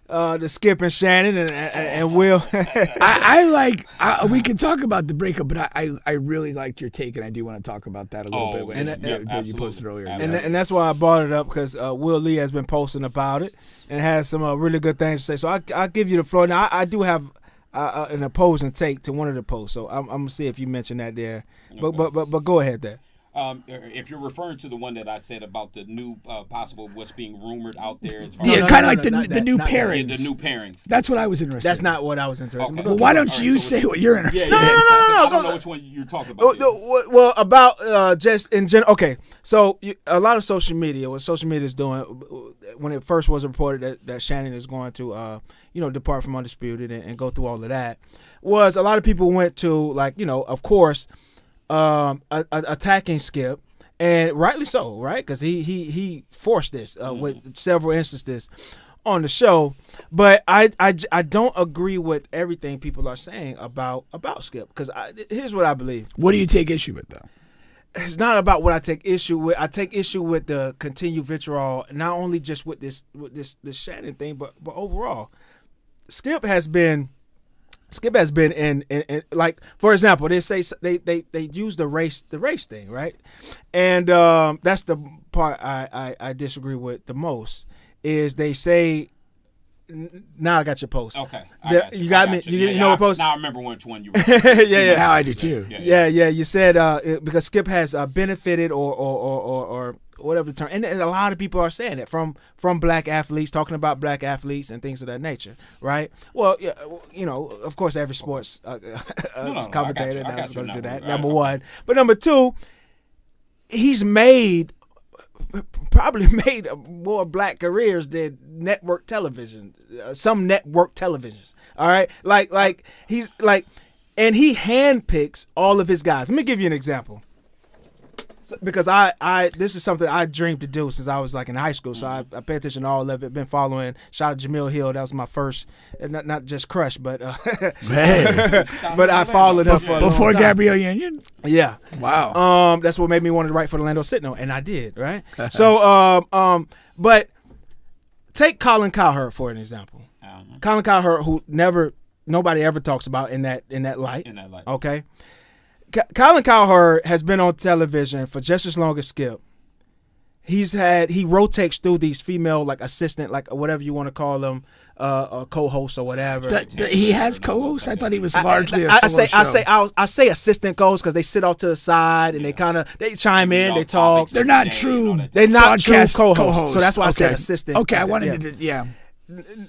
the Skip and Shannon and Will. We can talk about the breakup, but I really liked your take, and I do want to talk about that a little bit. That you posted earlier. And that's why I brought it up, because Will Lee has been posting about it and has some really good things to say. So I'll give you the floor. Now, I do have an opposing take to one of the posts, so I'm going to see if you mention that there. Okay. But go ahead there. If you're referring to the one that I said about the new possible what's being rumored out there, kind of like the new pairings. Yeah, the new pairings. That's what I was interested. That's not what I was interested. Okay. Well, why don't you say what you're interested in? No. I don't know which one you're talking about. Well, about just in general. Okay, so a lot of social media, what social media is doing, when it first was reported that Shannon is going to, depart from Undisputed and go through all of that, was a lot of people went to, of course, attacking Skip, and rightly so, right? Because he forced this with several instances on the show. But I don't agree with everything people are saying about Skip, because here's what I believe. What do you take issue with, though? It's not about what I take issue with. I take issue with the continued vitriol, not only just with this Shannon thing, but overall. Skip has been in like, for example, they say they use the race thing, right? And that's the part I disagree with the most, is they say, now I got your post. Okay. You got me. You know what post? Now I remember which one you were. Yeah. Now I do too. Yeah. You said because Skip has benefited or whatever the term, and a lot of people are saying that from black athletes, talking about black athletes and things of that nature, right? Well, of course, every sports commentator is going to do that. Number one, but number two, he's probably made more black careers than network television, some network televisions. All right, like he's like, and he handpicks all of his guys. Let me give you an example. Because this is something I dreamed to do since I was in high school, so I pay attention to all of it. Been following. Shout out Jamil Hill, that was my first, not just crush, but but I followed him for before Gabrielle Union. Yeah, wow. That's what made me want to write for the Orlando Sentinel, and I did, right? So but take Colin Cowherd for an example. Colin Cowherd, who nobody ever talks about in that light. Okay. Colin Cowherd has been on television for just as long as Skip. He rotates through these female, like, assistant, like, whatever you want to call them, co-hosts or whatever. He has co-hosts? I thought he was largely a solo show. I say assistant co-hosts because they sit off to the side and they chime in, they talk. They're not true. They're not true co-hosts. So that's why I said assistant. Okay, I wanted to.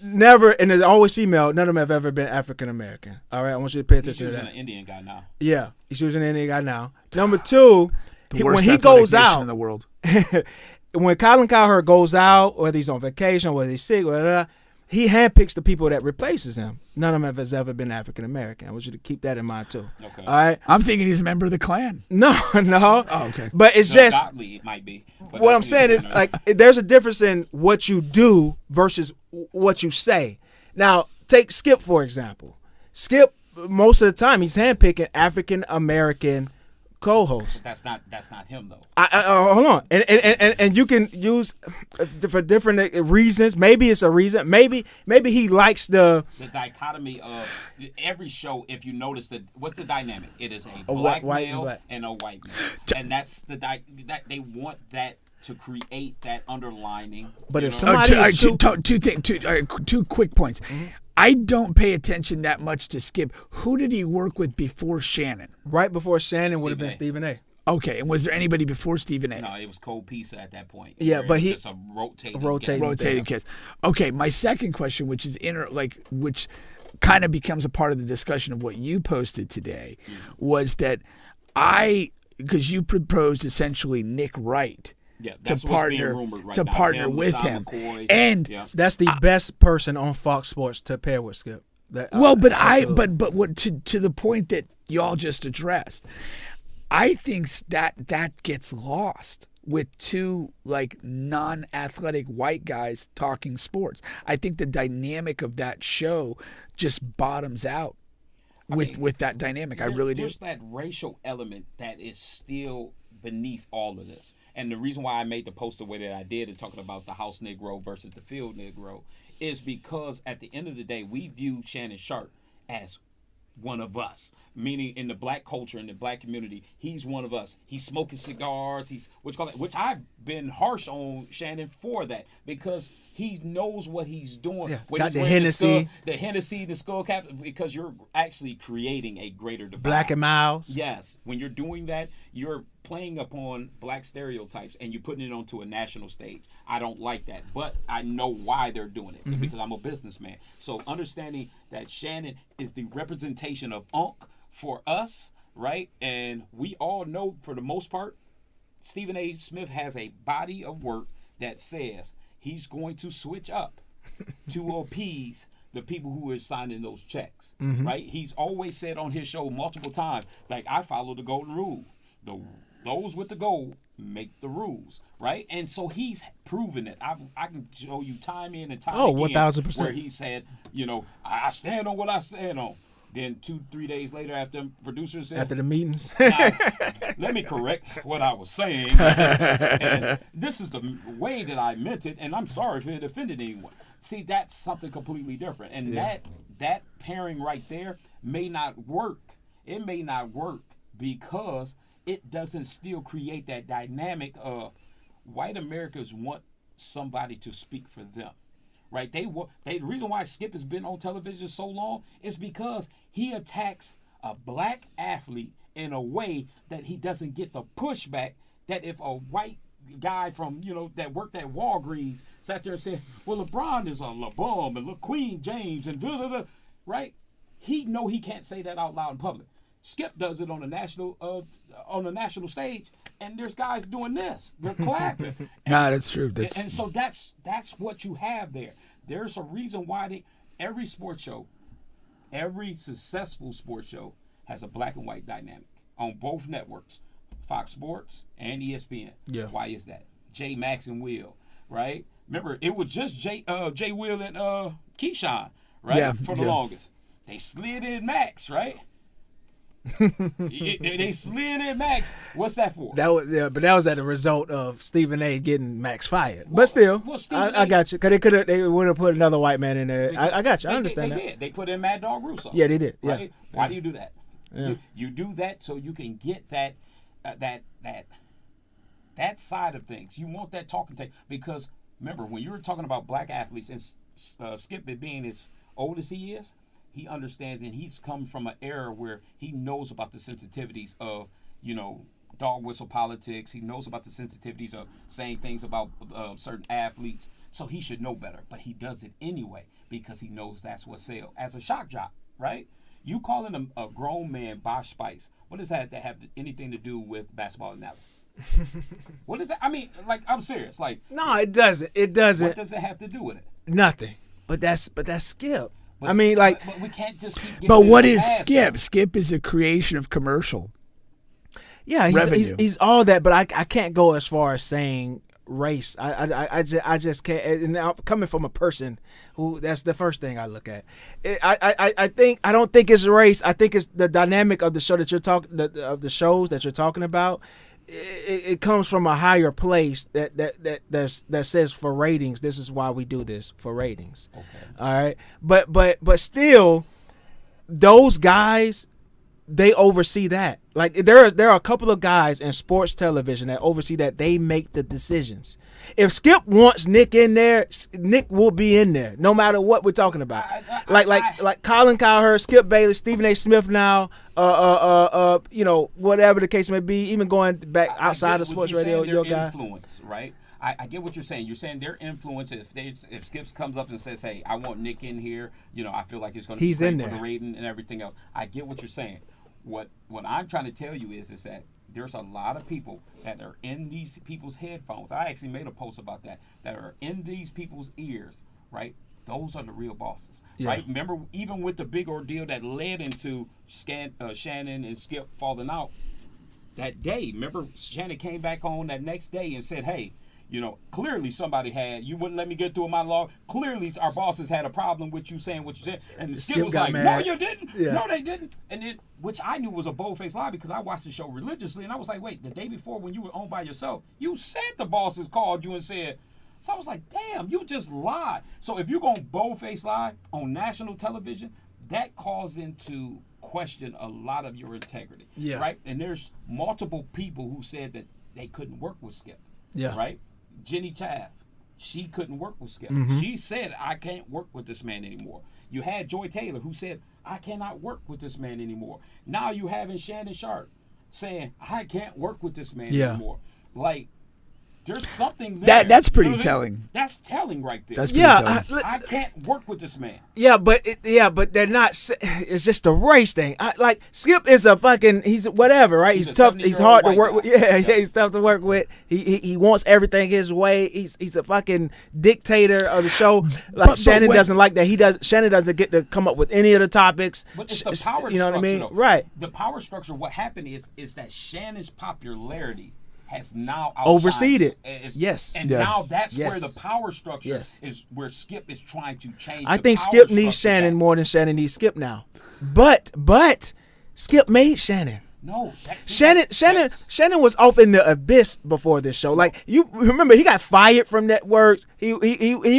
Never, and there's always female. None of them have ever been African American. All right, I want you to pay attention to that. He's an Indian guy now. Yeah, he's using an Indian guy now. Number two, when he goes out in the world, when Colin Cowherd goes out, whether he's on vacation, whether he's sick, he handpicks the people that replaces him. None of them has ever been African American. I want you to keep that in mind too. Okay. All right. I'm thinking he's a member of the Klan. No. Oh, okay. But it's just it might be. What I'm saying is, like, there's a difference in what you do versus what you say. Now, take Skip for example. Skip, most of the time, he's handpicking African American co-host. That's not him though. Hold on, and you can use for different reasons. Maybe it's a reason. Maybe he likes the dichotomy of every show. If you notice what's the dynamic? It is a black male and a white male, and that's that they want that to create that underlining. But if somebody two quick points. Mm-hmm. I don't pay attention that much to Skip. Who did he work with before Shannon? Right before Shannon would have been Stephen A. Okay, and was there anybody before Stephen A? No, it was Cole Pisa at that point. Yeah, but he just a rotating cast. Okay, my second question, which is which kind of becomes a part of the discussion of what you posted today, was that because you proposed essentially Nick Wright. Yeah, to partner with him, McCoy. And that's the best person on Fox Sports to pair with Skip. But what to the point that y'all just addressed, I think that gets lost with two non-athletic white guys talking sports. I think the dynamic of that show just bottoms out with that dynamic. I really do. There's that racial element that is still beneath all of this. And the reason why I made the post the way that I did and talking about the house Negro versus the field Negro is because at the end of the day, we view Shannon Sharp as one of us, meaning in the black culture, in the black community, he's one of us. He's smoking cigars. Which I've been harsh on Shannon for that, because he knows what he's doing. Yeah, When got he's the wearing Hennessy. the skull cap, because you're actually creating a greater divide. Black and Miles. Yes, when you're doing that, you're playing upon black stereotypes and you're putting it onto a national stage. I don't like that, but I know why they're doing it, because I'm a businessman. So understanding that Shannon is the representation of Unc for us, right? And we all know, for the most part, Stephen A. Smith has a body of work that says he's going to switch up to appease the people who are signing those checks, right? He's always said on his show multiple times, like, I follow the golden rule. Those with the gold make the rules, right? And so he's proven it. I can show you time in and time again 1000%. where he said, I stand on what I stand on. Then 2-3 days later, after producers said, After the meetings. now, let me correct what I was saying. And this is the way that I meant it, and I'm sorry if it offended anyone. See, that's something completely different. And that pairing right there may not work. It may not work because it doesn't still create that dynamic of white Americans want somebody to speak for them. Right? The reason why Skip has been on television so long is because he attacks a black athlete in a way that he doesn't get the pushback that if a white guy from, that worked at Walgreens sat there and said, well, LeBron is a bum and look, Queen James and da-da-da, right? He can't say that out loud in public. Skip does it on the national stage, and there's guys doing this. They're clapping. That's true. And so that's what you have there. There's a reason why every sports show, every successful sports show has a black and white dynamic on both networks, Fox Sports and ESPN. Yeah. Why is that? J, Max, and Will, right? Remember, it was just J, Will, and Keyshawn, right? Yeah, For the longest. They slid in Max, right? They slid in Max. What's that for? But that was as a result of Stephen A. getting Max fired. But still, I got you. Because they would have put another white man in there. I got you. I understand they that. Did. They put in Mad Dog Russo. Yeah, they did. Yeah. Right? Why do you do that? Yeah. You do that so you can get that side of things. You want that talking tape, because remember, when you were talking about black athletes and Skip being as old as he is, he understands, and he's come from an era where he knows about the sensitivities of, dog whistle politics. He knows about the sensitivities of saying things about certain athletes. So he should know better, but he does it anyway because he knows that's what sells. As a shock jock, right? You calling a grown man Bosch Spice, what does that have anything to do with basketball analysis? What is that? I mean, I'm serious. No, it doesn't. It doesn't. What does it have to do with it? Nothing. But that's Skip. But but we can't just keep. But what is Skip? Skip is a creation of commercial. Yeah, he's all that. But I can't go as far as saying race. I just can't. And I'm coming from a person who, that's the first thing I look at. I don't think it's race. I think it's the dynamic of the show that you're talking of the shows that you're talking about. It comes from a higher place that says for ratings, this is why we do this, for ratings. Okay. All right. But still, those guys, they oversee that. Like there are a couple of guys in sports television that oversee that. They make the decisions. If Skip wants Nick in there, Nick will be in there, no matter what we're talking about. Like Colin Cowherd, Skip Bayless, Stephen A. Smith now, whatever the case may be, even going back outside of sports radio, your guy. Influence, right? I get what you're saying. You're saying their influence. If Skips comes up and says, "Hey, I want Nick in here," I feel like it's going to be great for the rating and everything else. I get what you're saying. What I'm trying to tell you is that there's a lot of people that are in these people's headphones. I actually made a post about that are in these people's ears, right? Those are the real bosses, right? Remember, even with the big ordeal that led into Shannon and Skip falling out that day, remember Shannon came back on that next day and said, hey, clearly somebody you wouldn't let me get through my law. Clearly our bosses had a problem with you saying what you said. And Skip was like, mad. No, you didn't. Yeah. No, they didn't. And which I knew was a bold-faced lie because I watched the show religiously. And I was like, wait, the day before when you were on by yourself, you said the bosses called you and said, So I was like, damn, you just lied. So if you're going to boldface lie on national television, that calls into question a lot of your integrity. Yeah. Right? And there's multiple people who said that they couldn't work with Skip. Yeah. Right? Jenny Taft, she couldn't work with Skip. Mm-hmm. She said, I can't work with this man anymore. You had Joy Taylor who said, I cannot work with this man anymore. Now you having Shannon Sharp saying, I can't work with this man anymore. Like, there's something there. That's pretty telling. That's telling right there. That's pretty telling. I can't work with this man. Yeah, but they're not. It's just a race thing. Like Skip is a fucking. He's whatever, right? He's tough. He's hard to work with. Yeah, he's tough to work with. He wants everything his way. He's a fucking dictator of the show. Like Shannon doesn't like that. Shannon doesn't get to come up with any of the topics. But it's the power structure. You know what I mean? Though. Right. The power structure. What happened is that Shannon's popularity has now overseen it. Yes. And now that's where the power structure is, where Skip is trying to change. I think Skip needs Shannon more than Shannon needs Skip now. But Skip made Shannon. No, Shannon was off in the abyss before this show. Like, you remember, he got fired from networks. He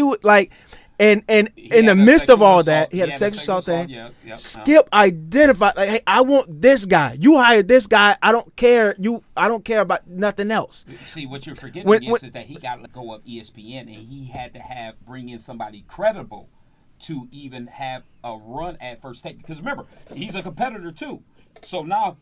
would like. And in the midst of all that, he had a sexual assault thing. Skip identified, like, hey, I want this guy. You hired this guy. I don't care. I don't care about nothing else. See, what you're forgetting is that he got to let go of ESPN, and he had to bring in somebody credible to even have a run at First Take. Because remember, he's a competitor too. So now,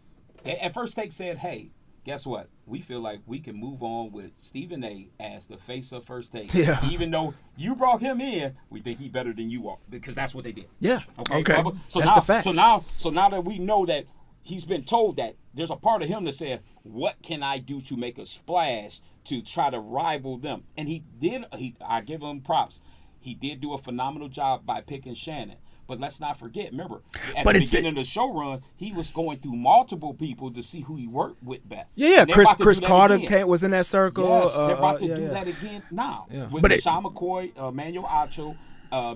at First Take said, hey, guess what? We feel like we can move on with Stephen A. as the face of First Take. Yeah. Even though you brought him in, we think he's better than you are, because that's what they did. Yeah. Okay. So that's the fact. So now that we know that he's been told that, there's a part of him that said, what can I do to make a splash to try to rival them? And he did. I give him props. He did do a phenomenal job by picking Shannon. But let's not forget, remember, at the beginning of the show run, he was going through multiple people to see who he worked with best. Yeah. Chris Carter was in that circle. Yes, they're about to do that again now. Yeah. With Sean McCoy, Emmanuel Acho,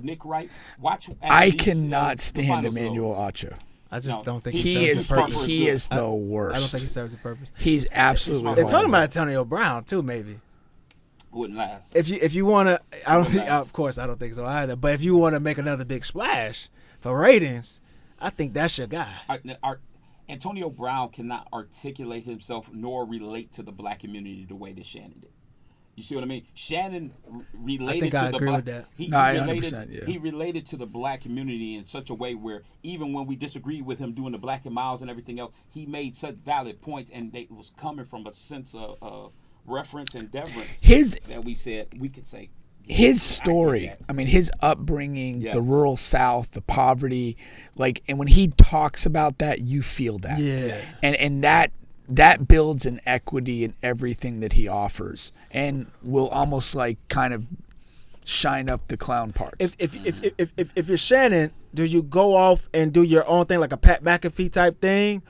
Nick Wright. I cannot stand Emmanuel Acho. I just don't think he serves a purpose. He is the worst. I don't think he serves a purpose. He's absolutely. They're talking about Antonio Brown too, maybe. Wouldn't last. If you want to, I don't think. Of course, I don't think so either. But if you want to make another big splash for ratings, I think that's your guy. Antonio Brown cannot articulate himself nor relate to the black community the way that Shannon did. You see what I mean? Shannon related to the black. He related to the black community in such a way where even when we disagreed with him doing the Black and Miles and everything else, he made such valid points, and it was coming from a sense of reference and deference that we said we could say. His story, I mean, his upbringing, the rural South, the poverty, like, and when he talks about that, you feel that. Yeah. And that builds an equity in everything that he offers, and will almost like kind of shine up the clown parts. If you're Shannon, do you go off and do your own thing, like a Pat McAfee type thing?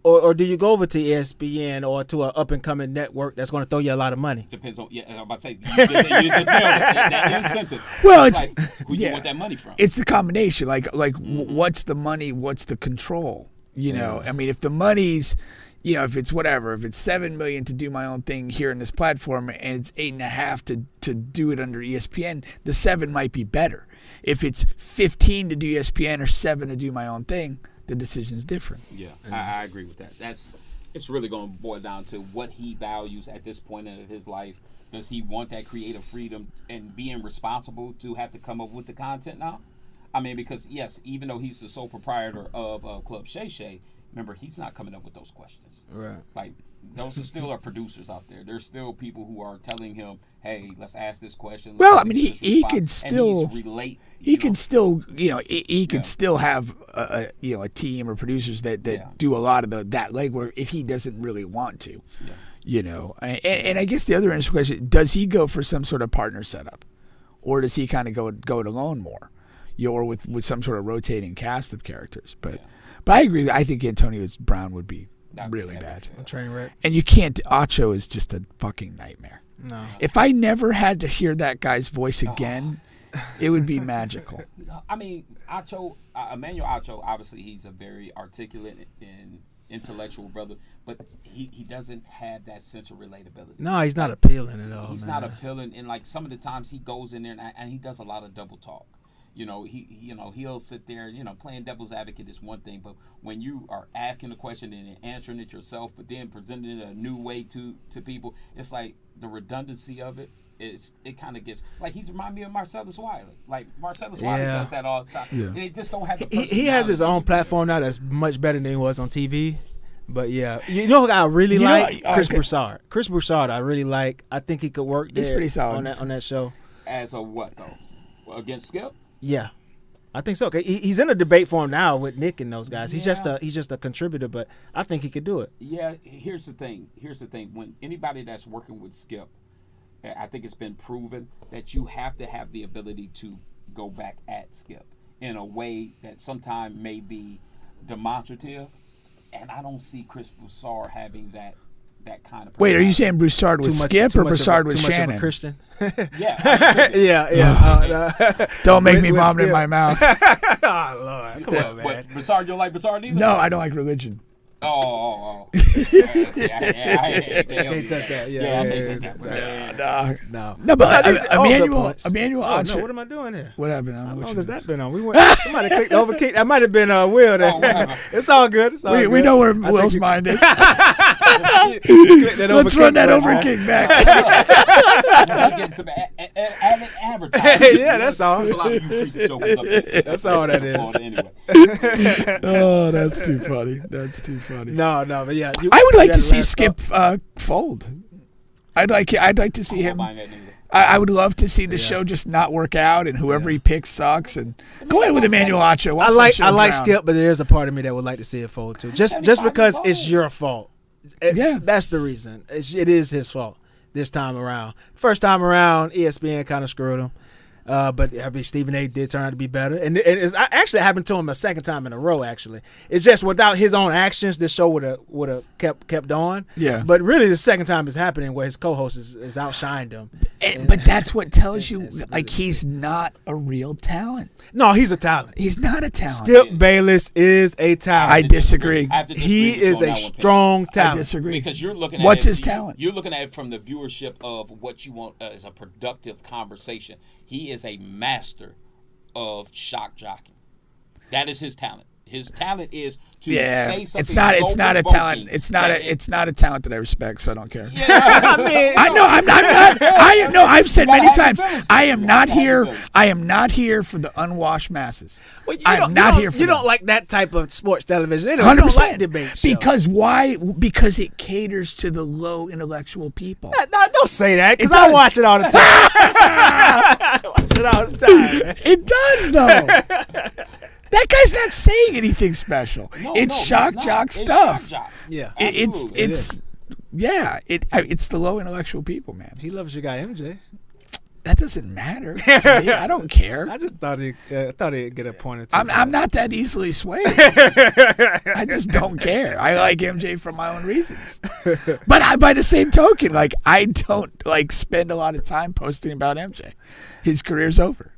Or do you go over to ESPN or to an up-and-coming network that's going to throw you a lot of money? Depends on, I'm about to say, you just nailed it. That incentive. Well, it's like, who you want that money from? It's the combination. Like what's the money? What's the control? You know, I mean, if the money's, if it's whatever, if it's $7 million to do my own thing here in this platform, and it's $8.5 to do it under ESPN, the 7 might be better. If it's 15 to do ESPN or 7 to do my own thing, the decision is different. Yeah, I agree with that. It's really going to boil down to what he values at this point in his life. Does he want that creative freedom and being responsible to have to come up with the content now? I mean, because yes, even though he's the sole proprietor of Club Shay Shay, remember, he's not coming up with those questions. Right. Like, those still are producers out there. There's still people who are telling him, "Hey, let's ask this question." Well, I mean, he could still relate. He can still, he could still have a team or producers that do a lot of that legwork if he doesn't really want to. Yeah. And I guess the other interesting question: does he go for some sort of partner setup, or does he kind of go it alone more, or with some sort of rotating cast of characters? But I agree. I think Antonio Brown would be really bad. A train wreck. And you can't. Acho is just a fucking nightmare. No. If I never had to hear that guy's voice again, it would be magical. I mean, Emmanuel Acho, obviously he's a very articulate and intellectual brother, but he doesn't have that sense of relatability. No, he's not appealing at all. He's man. not appealing, and like some of the times he goes in there and he does a lot of double talk. He'll sit there, playing devil's advocate is one thing, but when you are asking a question and answering it yourself, but then presenting it a new way to people, it's like the redundancy of it. It kind of gets like he's remind me of Marcellus Wiley. Like Marcellus Wiley does that all the time. Yeah. And they just don't have the he has his own platform now that's much better than he was on TV. But yeah, you know who I really like? Chris Broussard. Chris Broussard, I really like. I think he could work there. He's pretty solid on that show. As a what though? Against Skip? Yeah, I think so. He's in a debate for him now with Nick and those guys. He's just a contributor, but I think he could do it. Yeah. Here's the thing. When anybody that's working with Skip, I think it's been proven that you have to have the ability to go back at Skip in a way that sometimes may be demonstrative, and I don't see Chris Broussard having that kind of. Wait, are you saying Broussard with Skip or Broussard with Shannon? Too much of a Christian. Yeah. yeah. Don't make me vomit in my mouth. Oh Lord, come on, man. But Broussard, you don't like Broussard either? No, I don't like religion. Oh. I can't touch that. Yeah, I can't touch that. No, but Emmanuel no, what am I doing here? What happened? How long has that been on? Somebody clicked overkick. That might have been Will. It's all good. We know where Will's mind is. Let's run that overkick back. Get some advertising. Yeah, that's all. That's all that is. Oh, that's too funny. No, but yeah. I would like to see Skip fold. I'd like to see him. I would love to see the show just not work out and whoever he picks sucks. And go ahead with Emmanuel Acho. I like Skip, but there's a part of me that would like to see it fold too. Just because it's your fault. That's the reason. It is his fault this time around. First time around, ESPN kind of screwed him. But Stephen A. did turn out to be better. And it's actually happened to him a second time in a row, actually. It's just without his own actions, this show would have kept on. Yeah. But really, the second time is happening where his co-host is outshined him. But that's what tells you, like, he's not a real talent. No, he's a talent. He's not a talent. Skip Bayless is a talent. I disagree. He is a strong talent. I disagree. Because you're looking at what's his talent? You're looking at it from the viewership of what you want as a productive conversation. He is a master of shock jockeying. That is his talent. His talent is to say something. It's not a talent. It's not a talent that I respect, so I don't care. Yeah, I know. I'm not. I've said many times. I am not here. I am not here for the unwashed masses. Well, I'm not here for. You don't like that type of sports television. Anyway, 100%. You don't like debate show. Because why? Because it caters to the low intellectual people. No, don't say that. Because I watch it all the time. I watch it all the time. Man. It does though. That guy's not saying anything special. It's shock jock stuff. Shock jock. Yeah, it's the low intellectual people, man. He loves your guy MJ. That doesn't matter to me. I don't care. I just thought he'd get a point or two. I'm not that easily swayed. I just don't care. I like MJ for my own reasons. But by the same token, like I don't spend a lot of time posting about MJ. His career's over.